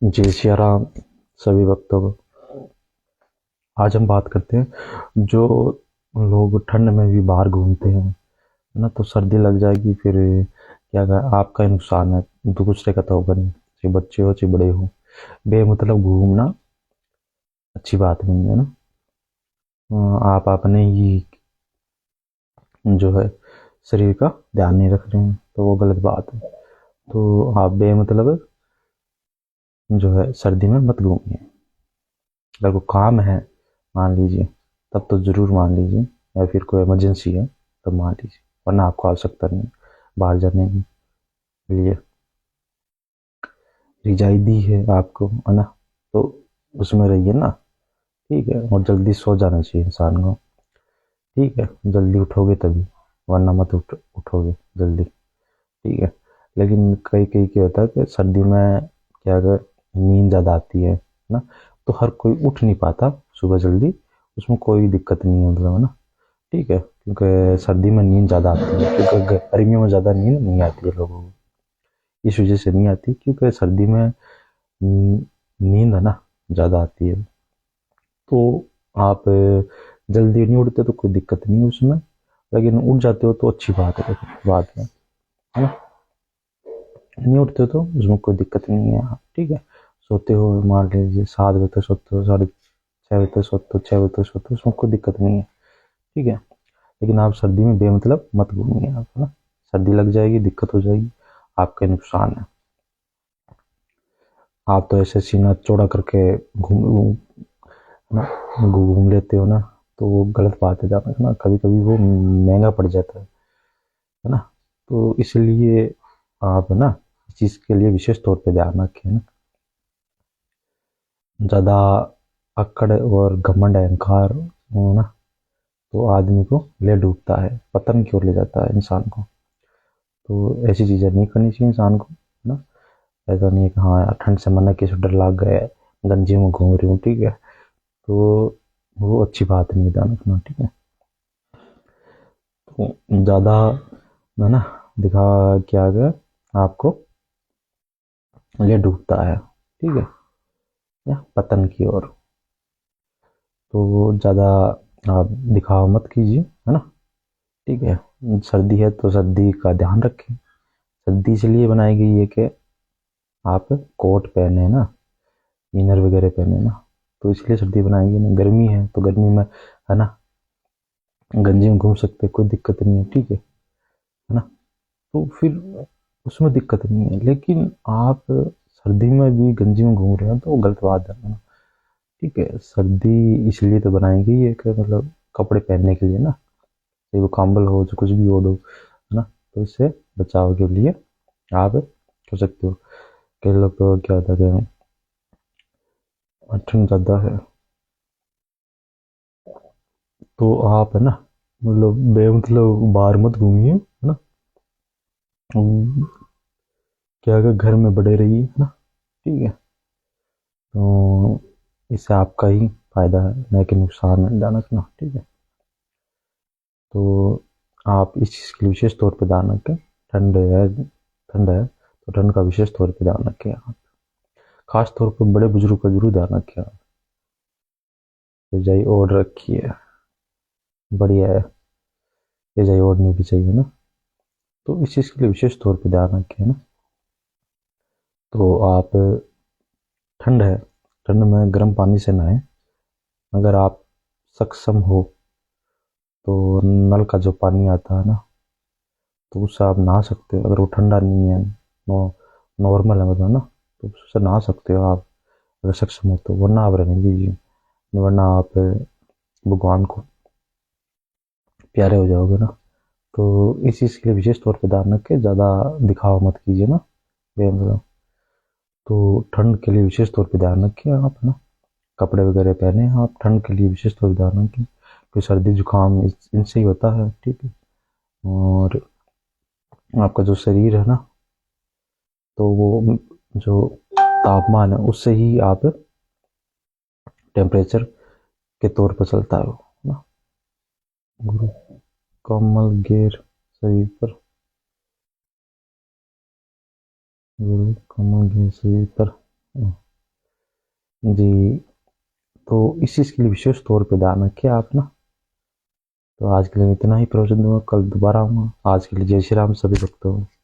जय सिया राम सभी भक्तों को। आज हम बात करते हैं जो लोग ठंड में भी बाहर घूमते हैं ना, तो सर्दी लग जाएगी फिर क्या कर, आपका ही नुकसान है, दूसरे का तो होगा नहीं। चाहे बच्चे हो चाहे बड़े हो, बेमतलब घूमना अच्छी बात नहीं है ना। आप अपने ही जो है शरीर का ध्यान नहीं रख रहे हैं तो वो गलत बात है। तो आप बेमतलब जो है सर्दी में मत घूमिए। अगर कोई काम है मान लीजिए, तब तो ज़रूर मान लीजिए, या फिर कोई इमरजेंसी है तब मान लीजिए, वरना आपको आवश्यकता नहीं है बाहर जाने के लिए। रिजाई दी है आपको, है ना, तो उसमें रहिए ना। ठीक है, और जल्दी सो जाना चाहिए इंसान को। ठीक है, जल्दी उठोगे तभी, वरना मत उठोगे जल्दी। ठीक है। लेकिन कई कई क्या होता है कि सर्दी में क्या, अगर नींद ज़्यादा आती है ना, तो हर कोई उठ नहीं पाता सुबह जल्दी। उसमें कोई दिक्कत नहीं है, मतलब, है ना। ठीक है, क्योंकि सर्दी में नींद ज़्यादा आती है, क्योंकि गर्मियों में ज़्यादा नींद नहीं आती है लोगों को। इस वजह से नहीं आती क्योंकि सर्दी में नींद है ना ज़्यादा आती है। तो आप जल्दी नहीं उठते तो कोई दिक्कत नहीं है उसमें, लेकिन उठ जाते हो तो अच्छी बात है, बात है ना। नहीं उठते तो उसमें कोई दिक्कत नहीं है। ठीक है, सोते हो मान लीजिए 7 बजे तक सोते हो, 6:30 बजे तक सोते हो, 6 बजे तक सोते हो, उसमें कोई दिक्कत नहीं है। ठीक है, लेकिन आप सर्दी में बेमतलब मत घूमिए आप, है ना। सर्दी लग जाएगी, दिक्कत हो जाएगी, आपका नुकसान है। आप तो ऐसे सीना चौड़ा करके घूम घूम ना घूम लेते हो ना, तो वो गलत बात है जाना, है ना। कभी कभी वो महंगा पड़ जाता है ना। तो इसलिए आप, है ना, इस चीज़ के लिए विशेष तौर पे ध्यान रखें ना। ज़्यादा अक्कड़ और घमंड अहंकार हो ना, तो आदमी को ले डूबता है, पतन की ओर ले जाता है इंसान को। तो ऐसी चीज़ें नहीं करनी चाहिए इंसान को, है ना। ऐसा नहीं है कि हाँ यार ठंड से मरने की डर लग गया है, गंजी में घूम रही हूँ। ठीक है, तो वो अच्छी बात नहीं है ध्यान रखना। ठीक है, तो ज़्यादा, है ना, दिखा क्या गया आपको ले डूबता है। ठीक है, या पतन की ओर। तो ज़्यादा आप दिखावा मत कीजिए, है ना। ठीक है, सर्दी है तो सर्दी का ध्यान रखें। सर्दी इसलिए बनाई गई है कि आप कोट पहने ना, इनर वगैरह पहने ना, तो इसलिए सर्दी बनाई गई ना। गर्मी है तो गर्मी में, है ना, गंजी में घूम सकते, कोई दिक्कत नहीं है। ठीक है ना। तो फिर उसमें दिक्कत नहीं है, लेकिन आप सर्दी में भी गंजी में घूम रहे हो तो वो गलत बात है ना। ठीक है, सर्दी इसलिए तो बनाई गई है कि मतलब कपड़े पहनने के लिए ना, चाहे वो कंबल हो जो कुछ भी ओढ़ो, है ना, तो इससे बचाव के लिए आप कर सकते हो। कई लोग तो क्या होता है कि ठंड ज़्यादा है तो आप, है ना, मतलब बेमतलब बाहर मत घूमिए, है ना। उम, क्या अगर घर में बड़े रहिए, है ना। ठीक है, तो इससे आपका ही फायदा है, न कि नुकसान है, ध्यान रखना। ठीक है, तो आप इस चीज़ के लिए विशेष तौर पे ध्यान रखें। ठंड है तो ठंड का विशेष तौर पे ध्यान रखें आप। खास तौर पर बड़े बुजुर्ग का जरूर ध्यान रखें आप। रजाई ओढ़ रखी है, बढ़िया है, रजाई ओढ़नी भी चाहिए ना। तो इस चीज़ के लिए विशेष तौर पे ध्यान रखें ना। तो आप, ठंड है, ठंड में गर्म पानी से नहाएं। अगर आप सक्षम हो तो नल का जो पानी आता है ना, तो उससे आप नहा सकते हो। अगर वो ठंडा नहीं है, नॉर्मल है, मतलब ना, तो उससे नहा सकते हो आप, अगर सक्षम हो तो। वरना आप रहने दीजिए, वरना आप भगवान को प्यारे हो जाओगे ना। तो इस चीज़ के लिए विशेष तौर पे ध्यान रखें, ज़्यादा दिखावा मत कीजिए ना, बेमतलब। तो ठंड के लिए विशेष तौर पे ध्यान रखिए आप, है ना। कपड़े वगैरह पहने आप, ठंड के लिए विशेष तौर पे ध्यान रखें, कोई सर्दी जुकाम इनसे ही होता है। ठीक है, और आपका जो शरीर है ना, तो वो जो तापमान है उससे ही आप टेम्परेचर के तौर पर चलता है वो, है ना। गुरु कमल गेर शरीर पर, गुरु कमल गेर शरीर पर। जी। तो इस चीज़ के लिए विशेष तौर पे ध्यान रखिए आप ना। तो आज के लिए इतना ही प्रवचन दूंगा, कल दोबारा आऊँगा। आज के लिए जय श्री राम सभी भक्तों को।